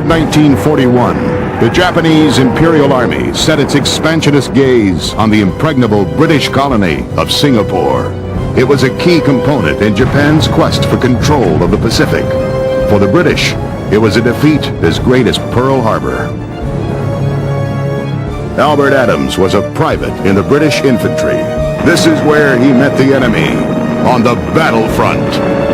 1941, the Japanese Imperial Army set its expansionist gaze on the impregnable British colony of Singapore. It was a key component in Japan's quest for control of the Pacific. For the British, it was a defeat as great as Pearl Harbor. Albert Adams was a private in the British infantry. This is where he met the enemy, on the battlefront.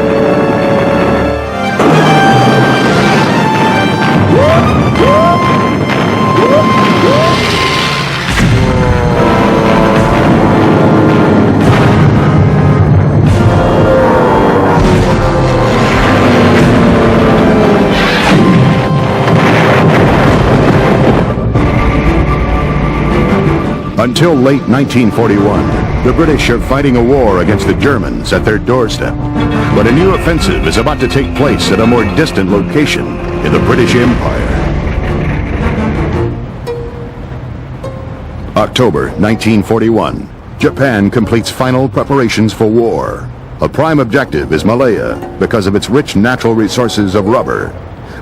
Until late 1941, the British are fighting a war against the Germans at their doorstep. But a new offensive is about to take place at a more distant location in the British Empire. October 1941, Japan completes final preparations for war. A prime objective is Malaya because of its rich natural resources of rubber.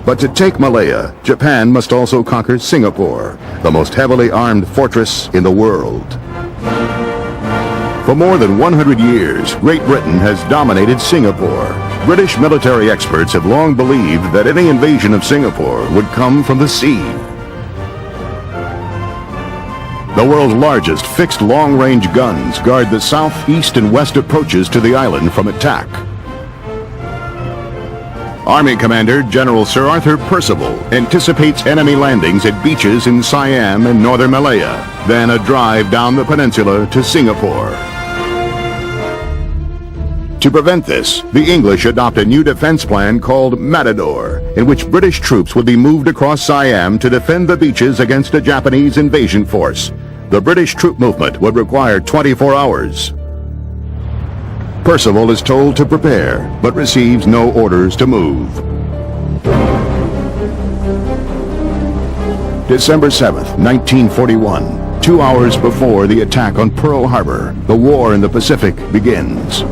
But to take Malaya, Japan must also conquer Singapore, the most heavily armed fortress in the world. For more than 100 years, Great Britain has dominated Singapore. British military experts have long believed that any invasion of Singapore would come from the sea. The world's largest fixed long-range guns guard the south, east, and west approaches to the island from attack. Army Commander General Sir Arthur Percival anticipates enemy landings at beaches in Siam and northern Malaya, then a drive down the peninsula to Singapore. To prevent this, the English adopt a new defense plan called Matador, in which British troops would be moved across Siam to defend the beaches against a Japanese invasion force. The British troop movement would require 24 hours. Percival is told to prepare, but receives no orders to move. December 7th, 1941. 2 hours before the attack on Pearl Harbor, the war in the Pacific begins.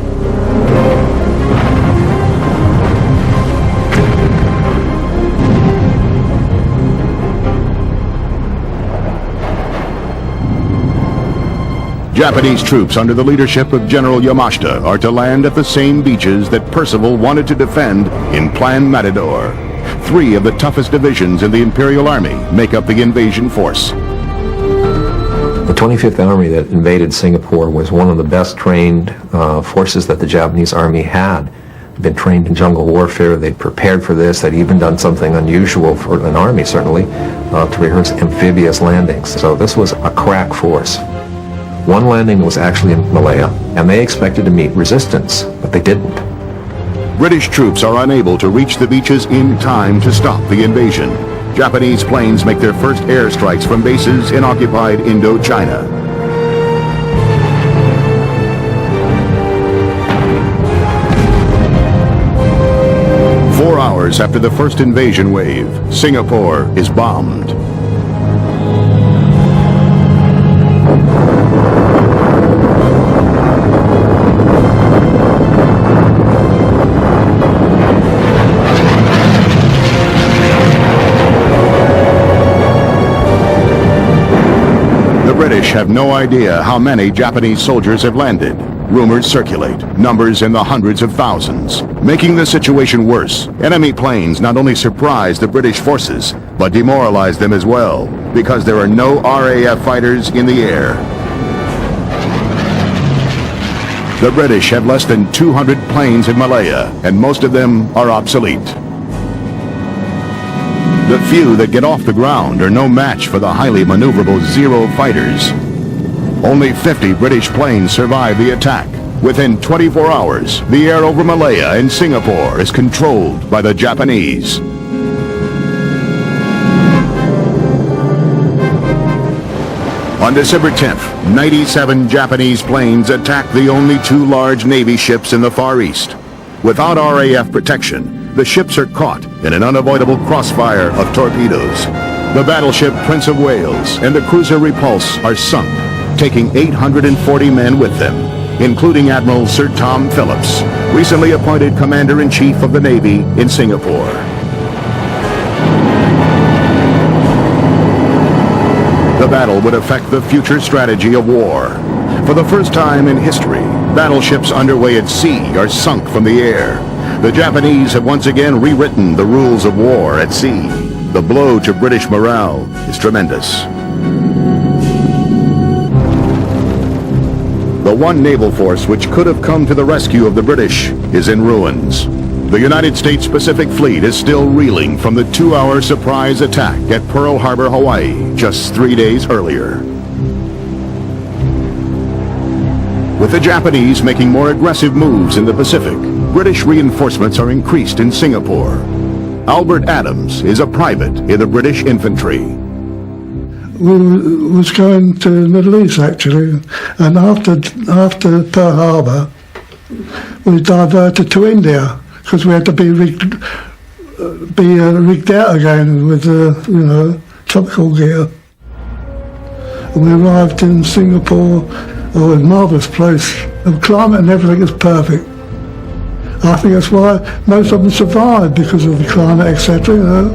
Japanese troops under the leadership of General Yamashita are to land at the same beaches that Percival wanted to defend in Plan Matador. 3 of the toughest divisions in the Imperial Army make up the invasion force. The 25th Army that invaded Singapore was one of the best trained forces that the Japanese Army had. They'd been trained in jungle warfare, they'd prepared for this, they'd even done something unusual for an army certainly, to rehearse amphibious landings. So this was a crack force. One landing was actually in Malaya, and they expected to meet resistance, but they didn't. British troops are unable to reach the beaches in time to stop the invasion. Japanese planes make their first airstrikes from bases in occupied Indochina. Four hours after the first invasion wave, Singapore is bombed. The British have no idea how many Japanese soldiers have landed. Rumors circulate, numbers in the hundreds of thousands. Making the situation worse, enemy planes not only surprise the British forces, but demoralize them as well, because there are no RAF fighters in the air. The British have less than 200 planes in Malaya, and most of them are obsolete. The few that get off the ground are no match for the highly maneuverable Zero fighters. Only 50 British planes survive the attack. Within 24 hours, the air over Malaya and Singapore is controlled by the Japanese. On December 10th, 97 Japanese planes attacked the only 2 large Navy ships in the Far East. Without RAF protection, the ships are caught in an unavoidable crossfire of torpedoes. The battleship Prince of Wales and the cruiser Repulse are sunk, taking 840 men with them, including Admiral Sir Tom Phillips, recently appointed Commander-in-Chief of the Navy in Singapore. battle would affect the future strategy of war. For the first time in history, battleships underway at sea are sunk from the air. The Japanese have once again rewritten the rules of war at sea. The blow to British morale is tremendous. The one naval force which could have come to the rescue of the British is in ruins. The United States Pacific Fleet is still reeling from the 2-hour surprise attack at Pearl Harbor, Hawaii, just 3 days earlier. With the Japanese making more aggressive moves in the Pacific, British reinforcements are increased in Singapore. Albert Adams is a private in the British infantry. We was going to the Middle East actually, and after Pearl Harbor, we diverted to India because we had to be rigged out again with tropical gear. And we arrived in Singapore, a marvellous place. The climate and everything is perfect. I think that's why most of them survived, because of the climate, etc.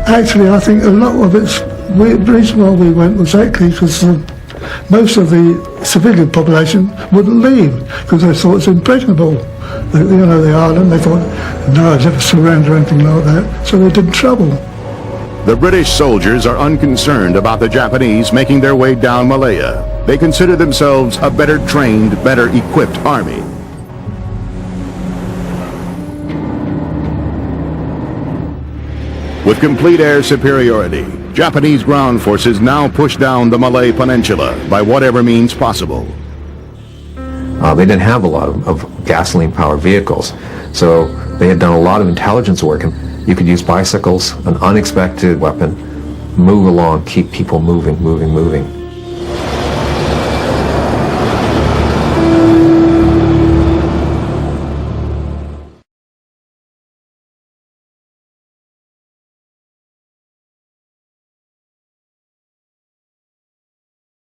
Actually, I think a lot of the reason why we went was actually because most of the civilian population wouldn't leave because they thought it's impregnable. The island, they thought, no, never surrender or anything like that. So they did trouble. The British soldiers are unconcerned about the Japanese making their way down Malaya. They consider themselves a better trained, better equipped army. With complete air superiority, Japanese ground forces now push down the Malay Peninsula by whatever means possible. They didn't have a lot of gasoline-powered vehicles, so they had done a lot of intelligence work, and you could use bicycles, an unexpected weapon, move along, keep people moving.